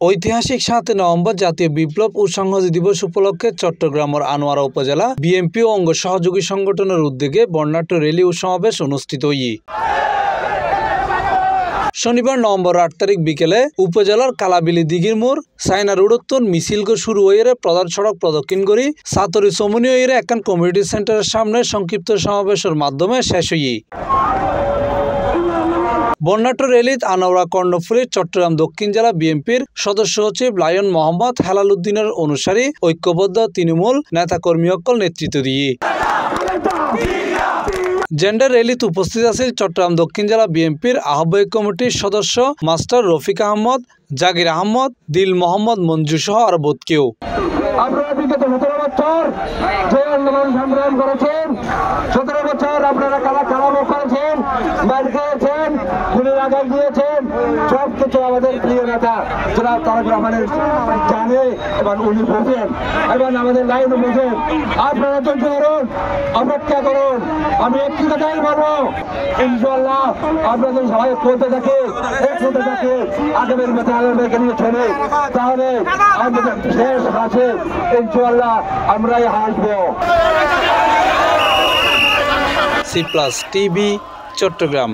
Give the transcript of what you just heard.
ঐতিহাসিক ৭ নভেম্বর জাতীয় বিপ্লব ও সংহতি দিবস উপলক্ষে চট্টগ্রামের আনোয়ারা উপজেলা বিএনপি ও অঙ্গ সহযোগী সংগঠনের উদ্যোগে বর্ণাঢ্য র্যালি ও সমাবেশ অনুষ্ঠিত হই। শনিবার নভেম্বর ৮ তারিখ বিকেলে উপজেলার কালাবিলি দিঘির মোড় সাইনা রোডোত্তর মিছিল শুরু হয়ে প্রধান সড়ক প্রদক্ষিণ করি সাতরি চমনি হয়ে একখান কমিউনিটি সেন্টারের সামনে সংক্ষিপ্ত সমাবেশের মাধ্যমে শেষ হই। বর্ণাঢ্য র্যালিত আনোয়ারা কর্ণফুলী চট্টগ্রাম দক্ষিণ জেলা বিএনপির সদস্য সচিব লায়ন মোহাম্মদ হেলাল উদ্দিনের অনুসারী ঐক্যবদ্ধ তৃণমূল নেতাকর্মীসকল নেতৃত্ব দিয়ে জেন্ডার র্যালিতে উপস্থিত আছে চট্টগ্রাম দক্ষিণ জেলা বিএনপির আহ্বায়ক কমিটির সদস্য মাস্টার রফিক আহমদ, জাকির আহমদ, দিল মোহাম্মদ মঞ্জু সহ আর বোধ কেউ। আপনারা বিগত 17 বছর যে আন্দোলন সংগ্রাম করেছেন, 17 বছর আপনারা কালামো করেছেন, মার খেয়েছেন, খুনের আঘাত দিয়েছেন, সব কিছু আমাদের প্রিয় নেতা যারা তারেক রহমানের জানে এবং উনি বোঝেন এবং আমাদের লাইনও বোঝেন। আপনারা ধৈর্য ধরুন, অপেক্ষা করুন। আমি একটি কথাই বলবো, ইনশাআল্লাহ আপনাদের সবাই করতে থাকে আগামীর মতো আলোচনা নিয়ে চলে, তাহলে আমাদের শেষ আছে ইনশাআল্লাহ আমরাই হাসবো। C+ TV Chittagong.